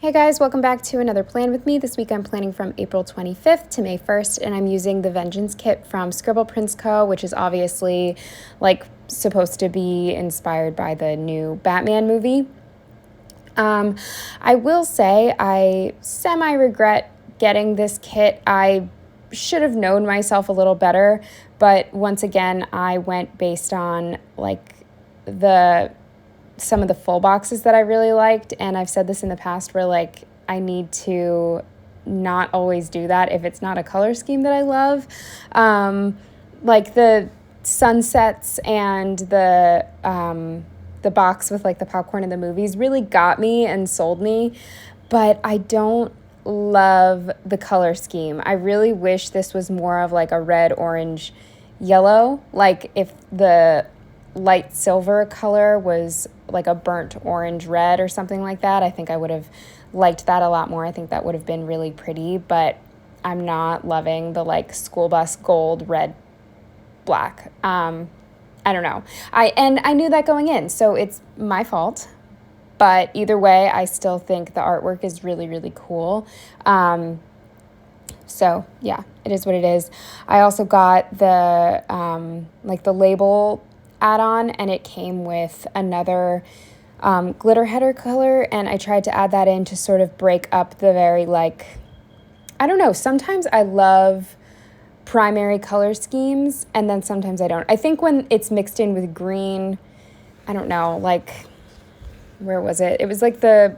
Hey guys, welcome back to another plan with me. This week I'm planning from April 25th to May 1st, and I'm using the Vengeance kit from Scribble Prints Co., which is obviously supposed to be inspired by the new Batman movie. I will say I semi-regret getting this kit. I should have known myself a little better, but once again, I went based on some of the full boxes that I really liked, and I've said this in the past where I need to not always do that if it's not a color scheme that I love. The sunsets and the box with the popcorn in the movies really got me and sold me, but I don't love the color scheme. I really wish this was more of a red, orange, yellow. If the light silver color was a burnt orange red or something like that, I think I would have liked that a lot more. I think that would have been really pretty, but I'm not loving the school bus gold, red, black. I don't know. I knew that going in, so it's my fault. But either way, I still think the artwork is really, really cool. So yeah, it is what it is. I also got the the label add-on, and it came with another glitter header color, and I tried to add that in to sort of break up the very I don't know, sometimes I love primary color schemes and then sometimes I don't. I think when it's mixed in with green, I don't know, where was it? It was the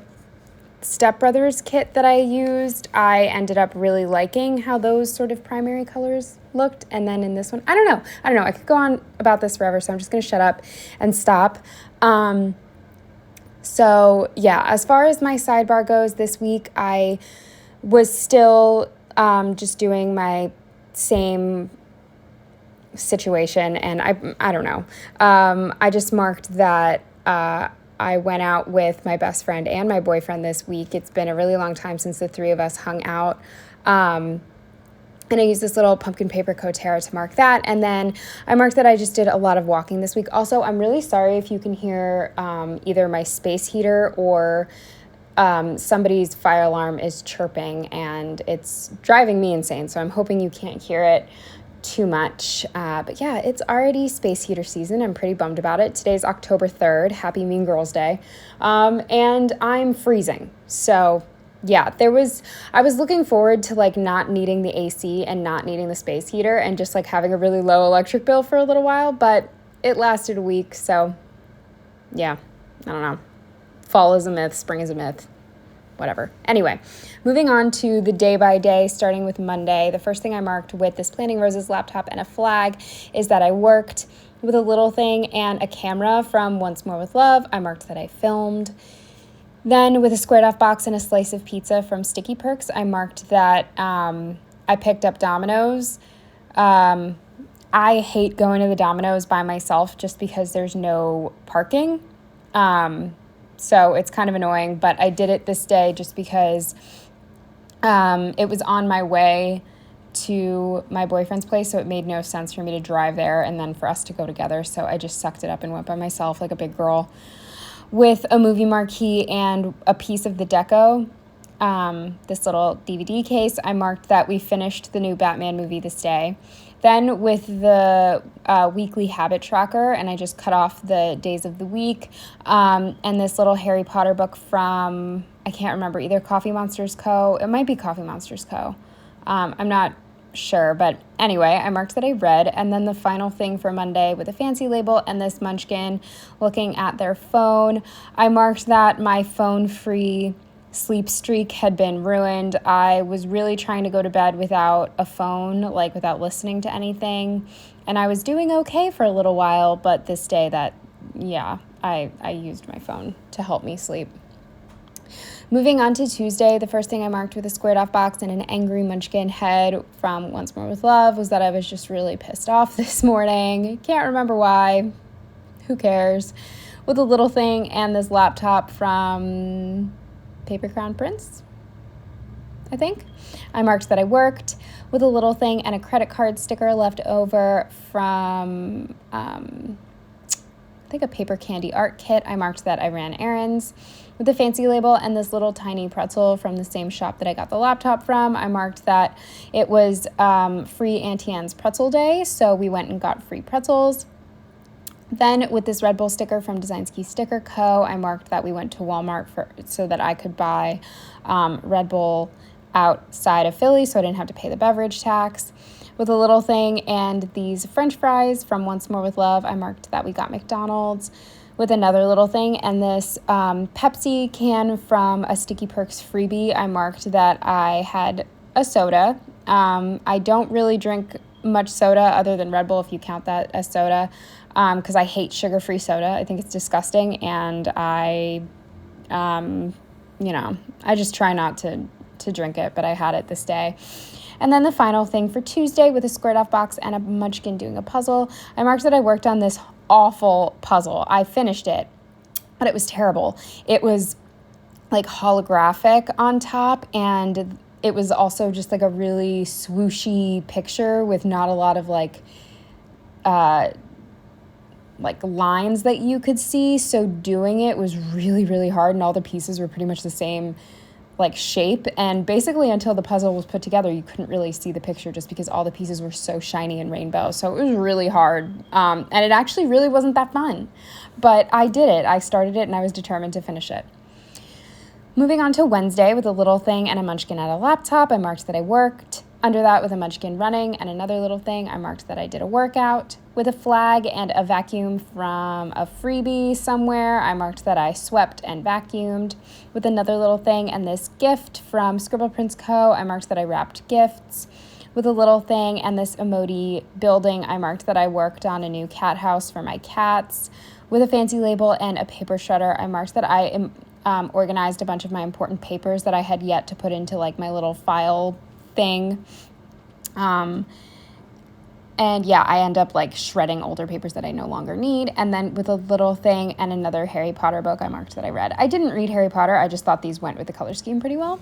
Step Brothers kit that I used. I ended up really liking how those sort of primary colors looked, and then in this one, I don't know. I could go on about this forever, so I'm just going to shut up and stop. So yeah, as far as my sidebar goes this week, I was still just doing my same situation, and I don't know. I just marked that I went out with my best friend and my boyfriend this week. It's been a really long time since the three of us hung out. And I used this little pumpkin paper Coterra to mark that. And then I marked that I just did a lot of walking this week. Also, I'm really sorry if you can hear either my space heater or somebody's fire alarm is chirping, and it's driving me insane. So I'm hoping you can't hear it too much. But yeah, it's already space heater season. I'm pretty bummed about it. Today's October 3rd. Happy Mean Girls Day. And I'm freezing. So yeah, I was looking forward to not needing the AC and not needing the space heater and just having a really low electric bill for a little while, but it lasted a week. So yeah, I don't know. Fall is a myth. Spring is a myth. Whatever. Anyway, moving on to the day by day, starting with Monday. The first thing I marked with this Planting Roses laptop and a flag is that I worked. With a little thing and a camera from Once More with Love, I marked that I filmed. Then with a squared off box and a slice of pizza from Sticky Perks, I marked that I picked up Domino's. I hate going to the Domino's by myself just because there's no parking. So it's kind of annoying, but I did it this day just because it was on my way to my boyfriend's place, so it made no sense for me to drive there and then for us to go together. So I just sucked it up and went by myself like a big girl with a movie marquee and a piece of the deco. This little DVD case, I marked that we finished the new Batman movie this day. Then with the weekly habit tracker, and I just cut off the days of the week, and this little Harry Potter book from, I can't remember, either Coffee Monsters Co. It might be Coffee Monsters Co. I'm not sure, but anyway, I marked that I read. And then the final thing for Monday with a fancy label and this munchkin looking at their phone, I marked that my phone-free sleep streak had been ruined. I was really trying to go to bed without a phone, without listening to anything, and I was doing okay for a little while, but this day I used my phone to help me sleep. Moving on to Tuesday, the first thing I marked with a squared off box and an angry munchkin head from Once More with Love was that I was just really pissed off this morning. Can't remember why. Who cares? With a little thing and this laptop from Paper Crown Prince, I think. I marked that I worked with a little thing and a credit card sticker left over from think a paper candy art kit. I marked that I ran errands with a fancy label, and this little tiny pretzel from the same shop that I got the laptop from. I marked that it was free Auntie Anne's pretzel day, so we went and got free pretzels. Then with this Red Bull sticker from Designsky Sticker Co., I marked that we went to Walmart so that I could buy Red Bull outside of Philly, so I didn't have to pay the beverage tax. With a little thing and these French fries from Once More With Love, I marked that we got McDonald's. With another little thing and this Pepsi can from a Sticky Perks freebie, I marked that I had a soda. I don't really drink much soda other than Red Bull, if you count that as soda, because I hate sugar-free soda. I think it's disgusting, and I just try not to drink it, but I had it this day. And then the final thing for Tuesday, with a squared off box and a munchkin doing a puzzle, I marked that I worked on this awful puzzle. I finished it, but it was terrible. It was like holographic on top, and it was also just like a really swooshy picture with not a lot of like lines that you could see. So doing it was really, really hard, and all the pieces were pretty much the same like shape, and basically until the puzzle was put together you couldn't really see the picture just because all the pieces were so shiny and rainbow. So it was really hard, and it actually really wasn't that fun, but I did it. I started it and I was determined to finish it. Moving on to Wednesday, with a little thing and a munchkin at a laptop, I marked that I worked. Under that, with a munchkin running and another little thing, I marked that I did a workout. With a flag and a vacuum from a freebie somewhere, I marked that I swept and vacuumed. With another little thing and this gift from Scribble Prints Co., I marked that I wrapped gifts. With a little thing and this emoji building, I marked that I worked on a new cat house for my cats. With a fancy label and a paper shredder, I marked that I organized a bunch of my important papers that I had yet to put into like my little file thing. And yeah, I end up like shredding older papers that I no longer need. And then with a little thing and another Harry Potter book, I marked that I read. I didn't read Harry Potter. I just thought these went with the color scheme pretty well.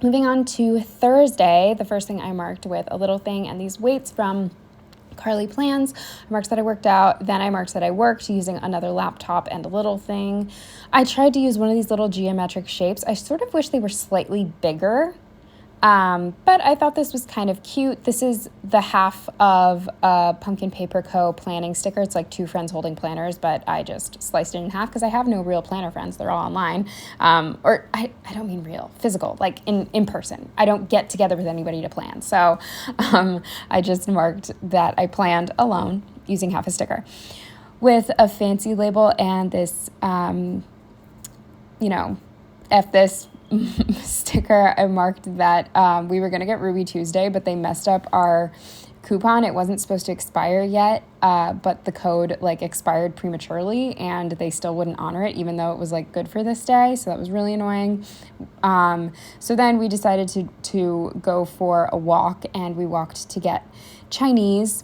Moving on to Thursday, the first thing I marked with a little thing and these weights from Carly Plans. I marked that I worked out. Then I marked that I worked using another laptop and a little thing. I tried to use one of these little geometric shapes. I sort of wish they were slightly bigger. But I thought this was kind of cute. This is the half of a Pumpkin Paper Co. planning sticker. It's like two friends holding planners, but I just sliced it in half because I have no real planner friends. They're all online. Or I don't mean real, physical, like in person. I don't get together with anybody to plan. So I just marked that I planned alone using half a sticker. With a fancy label and this, F this sticker, I marked that we were going to get Ruby Tuesday, but they messed up our coupon. It wasn't supposed to expire yet, but the code like expired prematurely and they still wouldn't honor it even though it was like good for this day. So that was really annoying. So then we decided to go for a walk, and we walked to get Chinese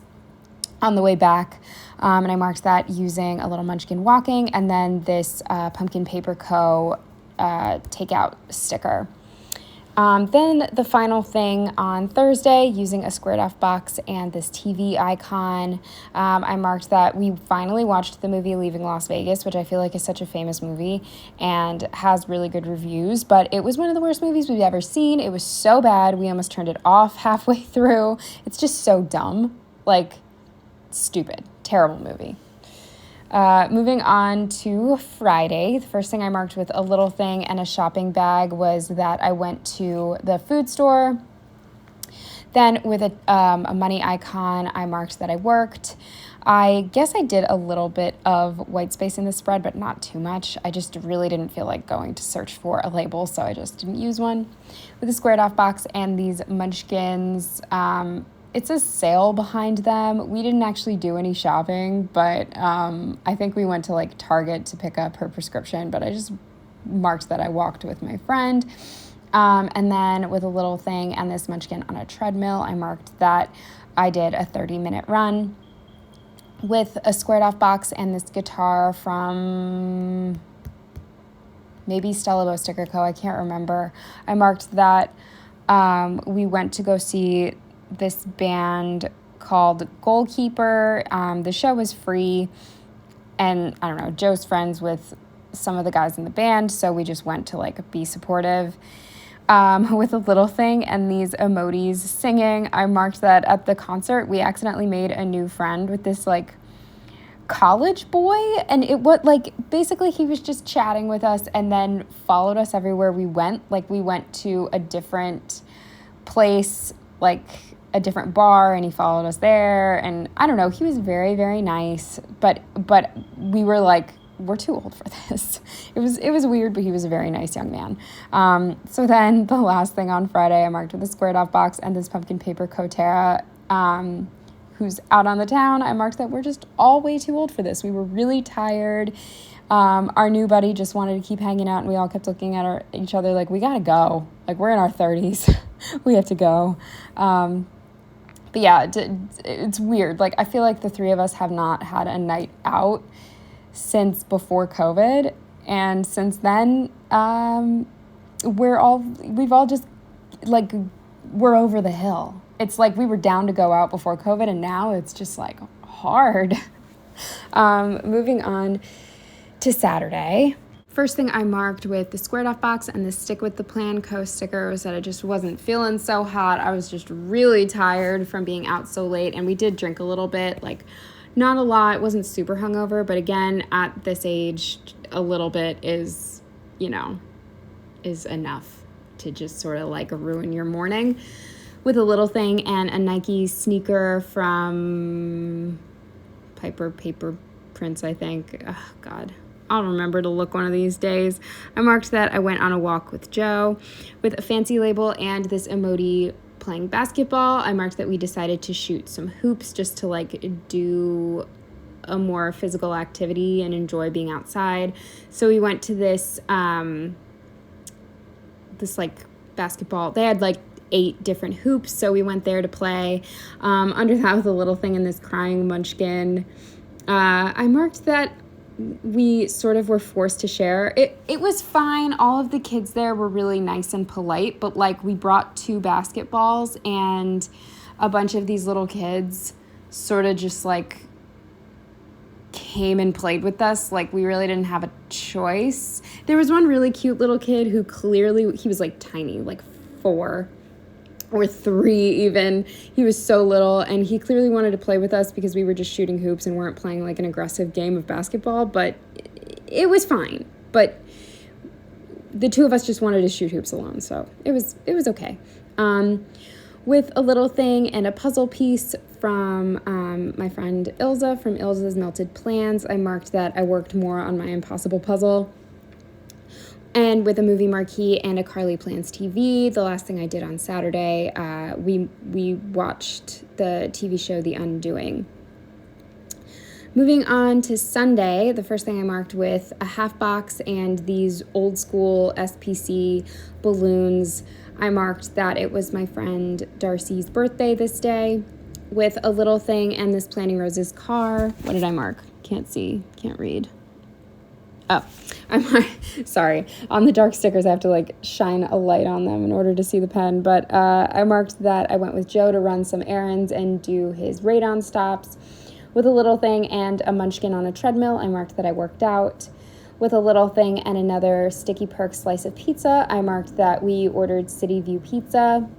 on the way back. And I marked that using a little munchkin walking, and then this Pumpkin Paper Co. Takeout sticker. Then the final thing on Thursday, using a squared off box and this TV icon, I marked that we finally watched the movie Leaving Las Vegas, which I feel like is such a famous movie and has really good reviews, but it was one of the worst movies we've ever seen. It was so bad, we almost turned it off halfway through. It's just so dumb, like stupid, terrible movie. Moving on to Friday, the first thing I marked with a little thing and a shopping bag was that I went to the food store. Then with a money icon, I marked that I worked. I guess I did a little bit of white space in the spread, but not too much. I just really didn't feel like going to search for a label, so I just didn't use one. With a squared off box and these munchkins, it's a sale behind them. We didn't actually do any shopping, but I think we went to like Target to pick up her prescription, but I just marked that I walked with my friend. And then with a little thing and this munchkin on a treadmill, I marked that I did a 30-minute run. With a squared off box and this guitar from maybe Stella Bow Sticker Co., I can't remember, I marked that we went to go see this band called Goalkeeper. The show was free. And I don't know, Joe's friends with some of the guys in the band, so we just went to like be supportive with a little thing and these emojis singing. I marked that at the concert we accidentally made a new friend with this like college boy, and it was like basically he was just chatting with us and then followed us everywhere we went. Like we went to a different place, like a different bar, and he followed us there, and I don't know, he was very, very nice, but we were like, we're too old for this. It was weird, but he was a very nice young man. So then the last thing on Friday I marked with a squared off box and this pumpkin paper Kotera, who's out on the town. I marked that we're just all way too old for this. We were really tired. Our new buddy just wanted to keep hanging out, and we all kept looking at each other like, we gotta go. Like, we're in our 30s. We have to go. But yeah, it's weird. Like, I feel like the three of us have not had a night out since before COVID. And since then, we've all just, like, we're over the hill. It's like we were down to go out before COVID, and now it's just, like, hard. Moving on to Saturday. First thing I marked with the squared off box and the stick with the plan sticker was that I just wasn't feeling so hot. I was just really tired from being out so late, and we did drink a little bit, like not a lot. It wasn't super hungover, but again, at this age, a little bit is enough to just sort of like ruin your morning. With a little thing and a Nike sneaker from Piper Paper Prince, I think. Oh, God. I'll remember to look one of these days. I marked that I went on a walk with Joe with a fancy label and this emoji playing basketball. I marked that we decided to shoot some hoops just to like do a more physical activity and enjoy being outside. So we went to this like basketball. They had like 8 different hoops, so we went there to play. Under that with a little thing in this crying munchkin. I marked that we sort of were forced to share. It was fine. All of the kids there were really nice and polite, but like we brought 2 basketballs and a bunch of these little kids sort of just like came and played with us. Like we really didn't have a choice. There was one really cute little kid who clearly, he was like tiny, like 4 or 3 even. He was so little, and he clearly wanted to play with us because we were just shooting hoops and weren't playing like an aggressive game of basketball, but it was fine. But the 2 of us just wanted to shoot hoops alone, so it was okay. With a little thing and a puzzle piece from my friend Ilza from Ilza's Melted Plans, I marked that I worked more on my impossible puzzle. And with a movie marquee and a Carly Plans TV, the last thing I did on Saturday, we watched the TV show The Undoing. Moving on to Sunday, the first thing I marked with a half box and these old school SPC balloons. I marked that it was my friend Darcy's birthday this day. With a little thing and this Planting Roses car. What did I mark? Can't see, can't read. Oh, sorry. On the dark stickers, I have to like shine a light on them in order to see the pen. But I marked that I went with Joe to run some errands and do his radon stops. With a little thing and a munchkin on a treadmill, I marked that I worked out. With a little thing and another Sticky Perks slice of pizza, I marked that we ordered City View Pizza.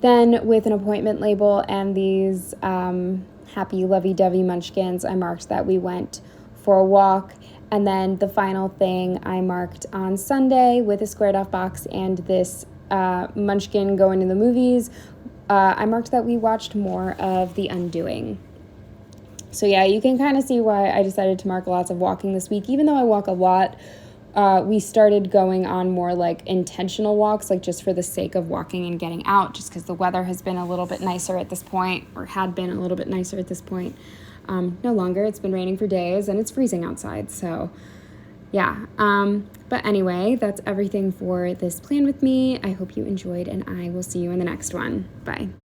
Then with an appointment label and these happy lovey-dovey munchkins, I marked that we went for a walk. And then the final thing I marked on Sunday with a squared off box and this munchkin going to the movies, I marked that we watched more of The Undoing. So yeah, you can kind of see why I decided to mark lots of walking this week. Even though I walk a lot, we started going on more like intentional walks, like just for the sake of walking and getting out, just because the weather has been a little bit nicer at this point, or had been a little bit nicer at this point. No longer. It's been raining for days and it's freezing outside. So yeah. But anyway, that's everything for this plan with me. I hope you enjoyed, and I will see you in the next one. Bye.